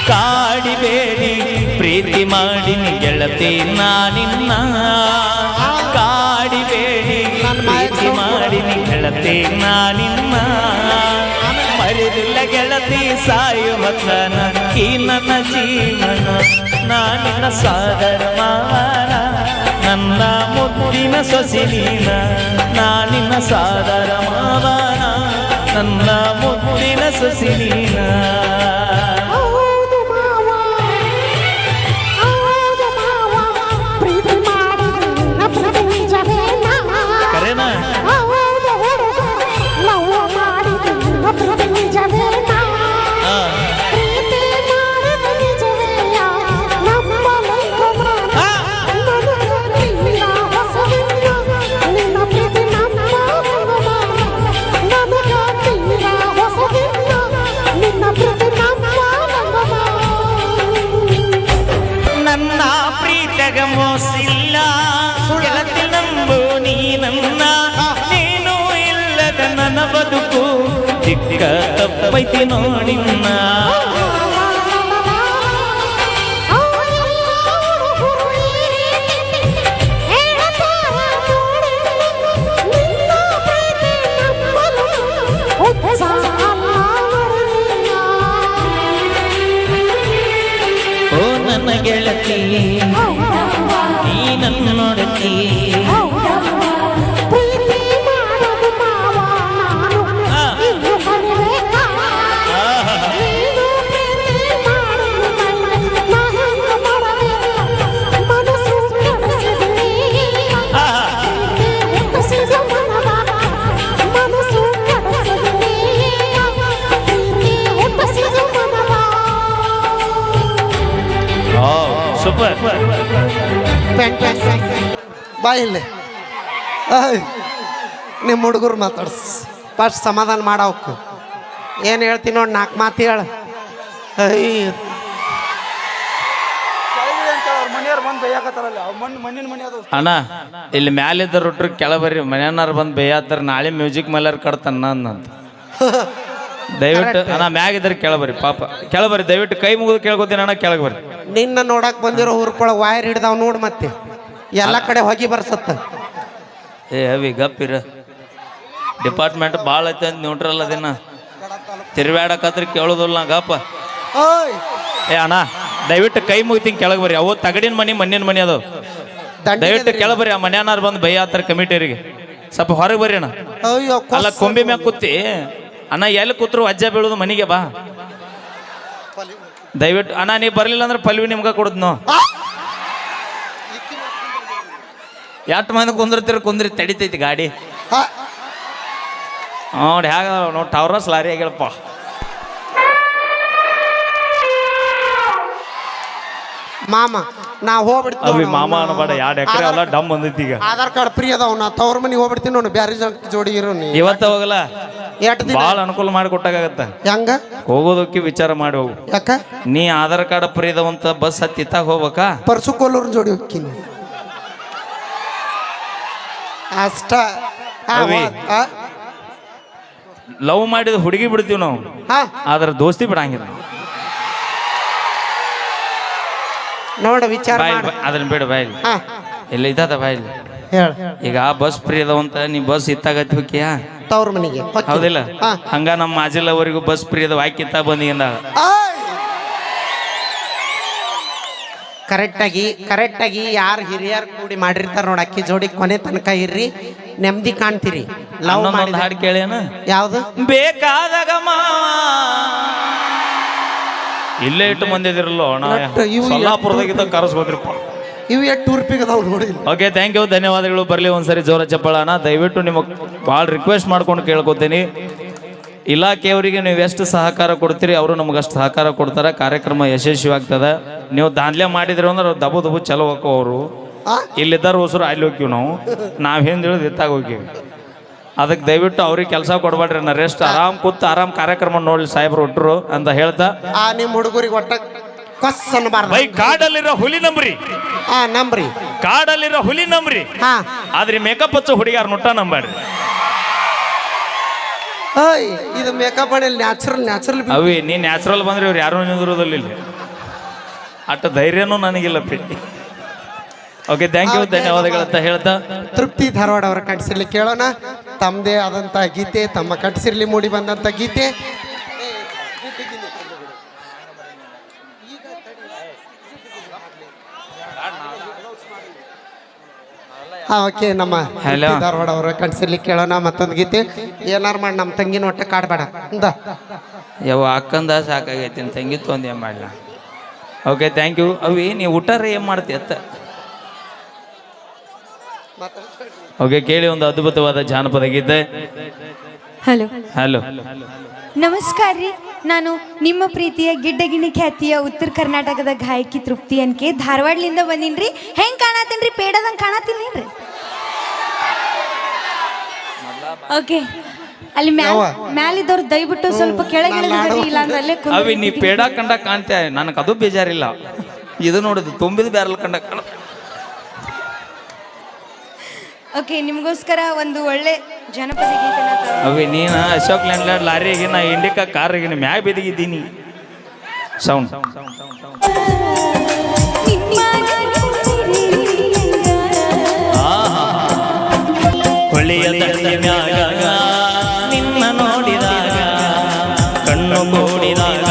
ಕಾಡಿಬೇಡಿ ಪ್ರೀತಿ ಮಾಡಿನಿ ಗೆಳತಿ ನಾನಿನ್ನ ಕಾಡಿಬೇಡಿ ಪ್ರೀತಿ ಮಾಡಿನಿ ಗೆಳತಿ ನಾನಿನ್ನ ಮರೆದಿಲ್ಲ ಗೆಳತಿ ಸಾಯುವ ತನ ಈ ನನ್ನ ಜೀವನ ನಾನಿನ್ನ ಸಾದರ ಮಾವನ ನನ್ನ ಮುದ್ದಿನ ಸೊಸಿ ನೀನ ನಾನಿನ್ನ ಸಾದರ ಮಾವನ ನನ್ನ ಮುದ್ದಿನ ಸೊಸಿ ನೀನ ಕರೆನಾ ನನ್ನ ಪ್ರೀತಿಗ ಮೋಸಿಲ್ಲ ಗೆಳತಿ ನಂಬು ನೀನನ್ನ ನೀನು ಇಲ್ಲದ ನನ್ನ ಬದುಕು ಚಿಕ್ಕ ತಪ್ಪೈತಿ ನೋಡಿನ್ನ ಓ ನನ್ನ ಗೆಳತಿ ನೀ ನನ್ನ ನೋಡತಿ ಸೂಪರ್ ಬಾಯಿಲ್ಲ ನಿಮ್ಮ ಹುಡುಗರು ಮಾತಾಡ್ಸ್ ಫಸ್ಟ್ ಸಮಾಧಾನ ಮಾಡವಕ್ಕು ಏನು ಹೇಳ್ತೀನಿ ನೋಡಿ 4 ಮಾತು ಹೇಳ ಅಣ್ಣ ಇಲ್ಲಿ ಮ್ಯಾಲಿದ್ದ ರೊಟ್ರು ಕೆಳಬರಿ ಮನೆಯನ್ನಾರು ಬಂದು ಬೇಯಾತಾರ ನಾಳೆ ಮ್ಯೂಸಿಕ್ ಮೇಲಾರ ಕಡ್ತಾನ ಅಂತ ದಯವಿಟ್ಟು ಅಣ್ಣ ಮ್ಯಾಗಿದ್ರೆ ಕೆಳಬರಿ ಪಾಪ ಕೆಳಬರಿ ದಯವಿಟ್ಟು ಕೈ ಮುಗಿದು ಕೇಳ್ಕೊತೀನಿ ಅಣ್ಣ ಕೆಳಗೆ ಬರ್ರಿ ನಿನ್ನ ನೋಡಕ್ ಬಂದಿರೋ ಊರ್ಕೊಳಗೆ ವಾಯರ್ ಹಿಡ್ದಾವ್ ನೋಡು ಮತ್ತೆ ಎಲ್ಲ ಕಡೆ ಹೋಗಿ ಬರ್ಸತ್ತ ಏ ಅವಿ ಗಪ್ಪಿರ ಡಿಪಾರ್ಟ್ಮೆಂಟ್ ಭಾಳ ಐತೆ ಅಂತ ನ್ಯೂಟ್ರಲ್ ಅದಿನ ತಿರ್ವ್ಯಾಡಕತ್ರ ಕೇಳೋದಿಲ್ಲ ನಾ ಗಪ್ಪ ಏ ಅಣ್ಣ ದಯವಿಟ್ಟು ಕೈ ಮುಗಿತೀನಿ ಕೆಳಗೆ ಬರ್ರಿ ಅವು ತಗಡಿನ ಮನೆ ಮಣ್ಣಿನ ಮನೆ ಅದು ದಯವಿಟ್ಟು ಕೆಳಬರಿ ಆ ಮನ್ಯಾನಾರು ಬಂದು ಬೈಯಾತಾರ ಕಮಿಟಿಯರಿಗೆ ಸ್ವಲ್ಪ ಹೊರಗೆ ಬರ್ರಿ ಅಣ್ಣ ಅಲ್ಲ ಕೊಂಬಿ ಮ್ಯಾಗ ಕೂತಿ ಅಣ್ಣ ಎಲ್ಲಿ ಕೂತ್ರು ಅಜ್ಜ ಬೀಳೋದು ಮನೆಗೆ ಬಾ ದಯವಿಟ್ಟು ಅಣ್ಣ ನೀವು ಬರಲಿಲ್ಲ ಅಂದ್ರೆ ಪಲ್ವಿ ನಿಮ್ಗೆ ಕೊಡುದು ಎಷ್ಟು ಮಂದಿ ಕುಂದ್ರಿ ತಡಿತೈತಿ ಗಾಡಿ ನೋಡಿ ಹೇಗ ನೋಡಿ ಟವರಸ್ ಲಾರಿ ಆಗ್ಯಾಳಪ್ಪ ಮಾಮ ನಾ ಹೋಗ್ಬಿಡ್ತೀವಿ ಮಾಮ ಅನ್ಬೇಡ 2 ಎಕರೆ ಅಲ್ಲ ಡಮ್ ಬಂದೈತಿ ಈಗ ಆಧಾರ್ ಕಾರ್ಡ್ ಫ್ರೀ ಅದಾವ ನಾ ತವ್ರ ಮನೆಗೆ ಹೋಗ್ಬಿಡ್ತೀನಿ ನೋಡಿ ಬ್ಯಾರಿ ಜೋಡಿ ಇರೋ ನೀ ಇವತ್ತ ಹೋಗಲ್ಲ ಎಷ್ಟು ದಿನ ಭಾಳ ಅನುಕೂಲ ಮಾಡಿ ಕೊಟ್ಟಾಗತ್ತ ಹೆಂಗ ಹೋಗೋದಕ್ಕೆ ವಿಚಾರ ಮಾಡಿ ಹೋಗು ಯಾಕ ನೀ ಆಧಾರ್ ಕಾರ್ಡ್ ಫ್ರೀ ಇದಾವಂತ ಬಸ್ ಹತ್ತಿತ್ತಾಗ ಹೋಗ್ಬೇಕಾ ಪರ್ಸು ಕೋಲೂರ್ ಜೋಡಿ ಹೋಗ್ತೀನಿ ಅಷ್ಟ ಲವ್ ಮಾಡಿದ ಹುಡುಗಿ ಬಿಡ್ತೀವಿ ನಾವು ಆದ್ರೆ ದೋಸ್ತಿ ಬಿಡಂಗಿಲ್ಲ ನೋಡ ವಿಚಾರ ಅದನ್ನ ಬಿಡು ಬಾಯಿಲ್ ಇಲ್ಲ ಇದ್ದದ ಬಾಯಿಲ್ ಈಗ ಬಸ್ ಫ್ರೀ ಅದಾವಂತ ನೀ ಬಸ್ ಇತ್ತಾಗತ್ತಿ ಹೋಗ್ಯಾ ತವ್ರ ಮನೆಗೆ ಹೌದಿಲ್ಲ ಹಂಗ ನಮ್ಮ ಮಾಜಿಲ್ಲವರೆಗೂ ಬಸ್ ಫ್ರೀ ಅದಾವ ಹಾಕಿತ್ತ ಬಂದಿದ್ದ ಕರೆಕ್ಟಾಗಿ ಯಾರು ಹಿರಿಯರು ಕೂಡಿ ಮಾಡಿರ್ತಾರ ನೋಡ ಅಕ್ಕಿ ಜೋಡಿ ಕೊನೆ ತನಕ ಇರ್ರಿ ನೆಮ್ಮದಿ ಕಾಣ್ತೀರಿ ಲವ್ ಮಾಡಿ ಹಾಡು ಕೇಳೇನ ಯಾವ್ದು ಬೇಕಾದಾಗ ಇಲ್ಲೇ ಇಟ್ಟು ಮಂದಿದಿರಲ್ಲ ಸೊಲ್ಲಾಪುರದಾಗಿದ್ದ ಕರೆಸ್ಬೋದ್ರಿಪ್ಪ ಇವು ಎಷ್ಟು ರೂಪಾಯಿಗೆ ಅದಾವ ನೋಡಿ ಓಕೆ ಥ್ಯಾಂಕ್ ಯು ಧನ್ಯವಾದಗಳು ಬರಲಿ ಒಂದ್ಸರಿ ಜೋರ ಚಪ್ಪಳನ ದಯವಿಟ್ಟು ನಿಮಗೆ ಭಾಳ ರಿಕ್ವೆಸ್ಟ್ ಮಾಡ್ಕೊಂಡು ಕೇಳ್ಕೊತೀನಿ ಇಲಾಖೆಯವರಿಗೆ ನೀವು ಎಷ್ಟು ಸಹಕಾರ ಕೊಡ್ತೀರಿ ಅವರು ನಮ್ಗೆ ಅಷ್ಟು ಸಹಕಾರ ಕೊಡ್ತಾರೆ ಕಾರ್ಯಕ್ರಮ ಯಶಸ್ವಿ ಆಗ್ತದೆ ನೀವು ದಾಂದ್ಲೆ ಮಾಡಿದ್ರಿ ಅಂದ್ರೆ ದಬು ದಬು ಚಲೋ ಹೋಗೋ ಅವರು ಇಲ್ಲಿದ್ದಾರ ಹೊಸರು ಅಲ್ಲಿ ಹೋಗ್ತೀವಿ ನಾವು ಹಿಂದೆ ಹೇಳಿದ್ ಇತ್ತಾಗ ಹೋಗ್ತೀವಿ ಅದಕ್ಕೆ ದಯವಿಟ್ಟು ಅವ್ರಿಗೆ ಕೆಲಸ ಕೊಡ್ಬೇಡ್ರಿ ನಾ ರೆಸ್ಟ್ ಆರಾಮ್ ಕೂತು ಆರಾಮ್ ಕಾರ್ಯಕ್ರಮ ನೋಡ್ಲಿ ಸಾಹೇಬ್ರು ಒಟ್ಟರು ಅಂತ ಹೇಳ್ತಾ ನಿಮ್ಮ ಹುಡುಗರಿಗೆ ಒಟ್ಟ ಕಸ್ ಅನ್ನಬಾರ್ದು ಬೈ ಕಾಡಲ್ಲಿರೋ ಹುಲಿ ನಂಬ್ರಿ ನಂಬ್ರಿ ಕಾಡಲ್ಲಿರೋ ಹುಲಿ ನಂಬ್ರಿ ಆದ್ರೆ ಮೇಕಪ್ ಹಚ್ಚೋ ಹುಡುಗಿಯಾರ ನುಟ್ಟ ನಂಬಾಡ್ರಿ ಇದು ಮೇಕಪ್ ನ್ಯಾಚುರಲ್ ಅವಿ ನೀ ನ್ಯಾಚುರಲ್ ಬಂದ್ರೆ ಇವ್ರು ಯಾರು ನಿಂದಿರೋದಿಲ್ಲ ಇಲ್ಲಿ ಅಷ್ಟು ಧೈರ್ಯನೂ ನನಗಿಲ್ಲ ಪೆಟ್ಟಿ. ಓಕೆ, ಥ್ಯಾಂಕ್ ಯು, ಧನ್ಯವಾದಗಳಂತ ಹೇಳ್ತಾ ತೃಪ್ತಿ ಧಾರವಾಡ ಅವರ ಕಂಠಸಿರ್ಲಿ ಕೇಳೋಣ. ತಮ್ಮದೇ ಆದಂಥ ಗೀತೆ, ತಮ್ಮ ಕಂಠಸಿರ್ಲಿ ಮೂಡಿ ಬಂದಂಥ ಗೀತೆ. ಓಕೆ, ನಮ್ಮ Hello. ತೃಪ್ತಿ ಧಾರವಾಡ ಅವರ ಕಂಠಸಿರ್ಲಿ ಕೇಳೋಣ ಮತ್ತೊಂದು ಗೀತೆ. ಏನಾರು ಮಾಡಿ ನಮ್ಮ ತಂಗಿನ ಒಟ್ಟ ಕಾಡ್ಬೇಡ ಇಂದ. ಯಾವ ಅಕ್ಕಂದ ಸಾಕಾಗೈತಿ ಅಂತ ತಂಗಿತ್ತು ಒಂದು ಏನು ಮಾಡಲ. Okay, thank you. ಅವಿ ನೀವು ಊಟಾರ ಏನು ಮಾಡ್ತಿ ಅತ್ತ. ಓಕೆ, ಕೇಳಿ ಒಂದು ಅದ್ಭುತವಾದ ಜಾನಪದ ಗೀತೆ. ಹಲೋ ಹಲೋ, ನಮಸ್ಕಾರ ರೀ. ನಾನು ನಿಮ್ಮ ಪ್ರೀತಿಯ ಗಿಡ್ಡಗಿಣಿ ಖ್ಯಾತಿಯ ಉತ್ತರ ಕರ್ನಾಟಕದ ಗಾಯಕಿ ತೃಪ್ತಿ ಅನ್ಕೆ ಧಾರವಾಡಲಿಂದ ಬಂದೀನ್ರಿ. ಹೆಂಗ್ ಕಾಣತ್ತೀನ್ರಿ? ಪೇಡದಂಗೆ ಕಾಣತ್ತೀನೇನ್ರಿ? ಓಕೆ, ಅಲ್ಲಿ ಮ್ಯಾಲಿದ್ದವ್ರು ದಯವಿಟ್ಟು ಸ್ವಲ್ಪ ಕೆಳಗೆ ಇಳಿದ್ರಿ, ಇಲ್ಲ ಅಂದ್ರೆ ಅಲ್ಲೇ ಅವಿ ನೀ ಪೇಡ ಕಂಡ ಕಾಣ್ತೇ, ನನಗೆ ಅದು ಬೇಜಾರಿಲ್ಲ. ಇದು ನೋಡಿದ್ದು ತುಂಬಿದ ಬ್ಯಾರಲ್ ಕಂಡ ಕಾಣ. ಓಕೆ, ನಿಮಗೋಸ್ಕರ ಒಂದು ಒಳ್ಳೆ ಜನಪದ ಗೀತೆನ ಅವಿ ನೀನು ಅಶೋಕ್ ಲ್ಯಾಂಡ್ ಲಾರಿಗೆ ನಾ ಇಂಡಿಕಾ ಕಾರಿಗೆ ಮ್ಯಾಗ ಬಿದ್ದಿದ್ದೀನಿ. ಸೌಂಡ್ ಹೊಳೆಯ ಮ್ಯಾಗ ನಿನ್ನ ನೋಡಿದಾಗ ಕಣ್ಣು ಮೂಡಿದಾಗ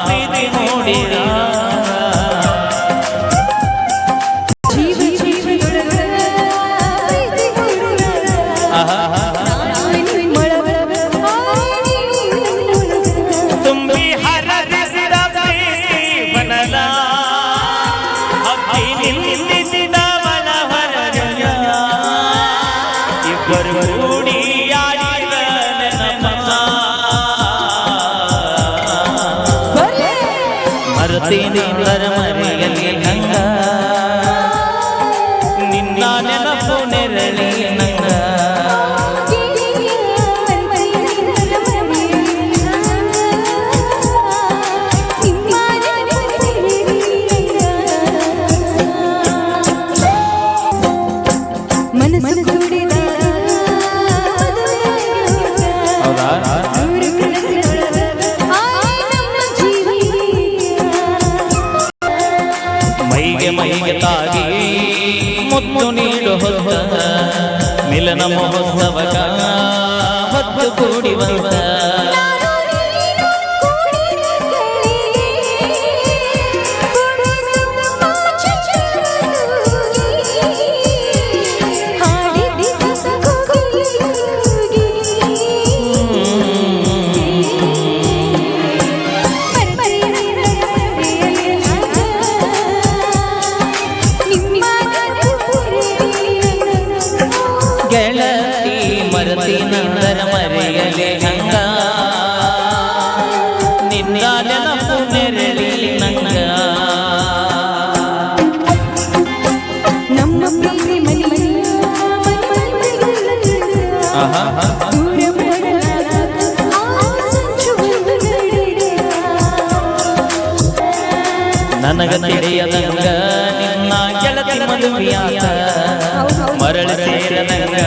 ಪ್ರೀತಿ ಮೂಡಿದಾಗ ತುಂಬಿ ಹರದಿದ ಬನಲ ಹಕ್ಕಿ ನಿಂದಿಸಿದವನ ಹೊರಗ ಇಬ್ಬರು ಕೂಡಿ ಆಡಿದ ನೆನಪ ಮರುತೀನಿ ಮರೆಯಲಿ ಹಂಗ ನಿನ್ನ ನೆನಪು ನೆರಳಿ ನಂಗ. ಮೈಗೆ ತಾಗಿ ಮುತ್ತು ನೀಡು ಹೊತ್ತ ಮಿಲನ ಮಹೋತ್ಸವಕ ಹೊತ್ತು ಕೂಡಿ ಬಂದ ಗೆಳತಿ ಮರತಿ ನಂದರ ಮರೆಯಲೆ ಹಂಗ ನಿನ್ನ ನೆನಪು ನೆರಳಿ ನಂಗ. ನಮ್ಮ ಪ್ರೀತಿ ಮನೆ ನನಗ ತಿಳಿಯದಂಗ ನಿನ್ನ ಗೆಳತಿ ಮದುವೆಯಾತ ಮರಳ ಸೇರದಂಗ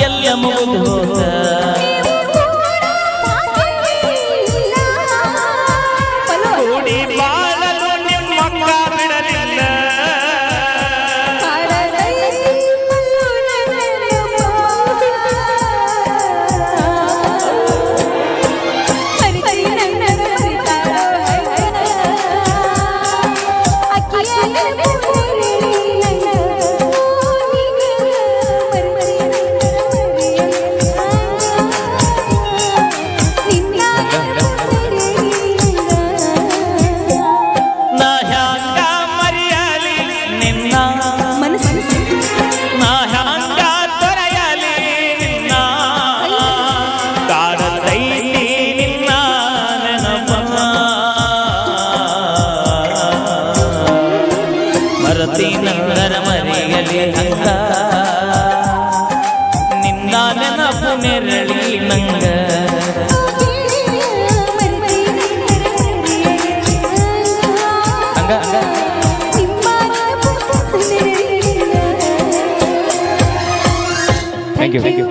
ಎಲ್ಲ ಮುಗಿದು ಹೋದ. ಕೂಡಿ ಬಾಳಲು ನಿಮ್ಮ ಬಿಡಲಿಲ್ಲ ನಂದರ ಮರೆಯಲಿ ಹಂಗ ನಿನ್ನ ನೆನಪು ನೆರಳಿ ನಂಗ. ಹಂಗ thank you.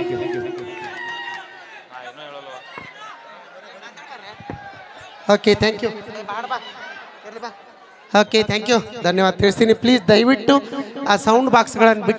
Okay, thank you. Okay thank you ಧನ್ಯವಾದ ತಿಳಿಸ್ತೀನಿ. ಪ್ಲೀಸ್ ದಯವಿಟ್ಟು ಆ ಸೌಂಡ್ ಬಾಕ್ಸ್ಗಳನ್ನು ಬಿಟ್ಟು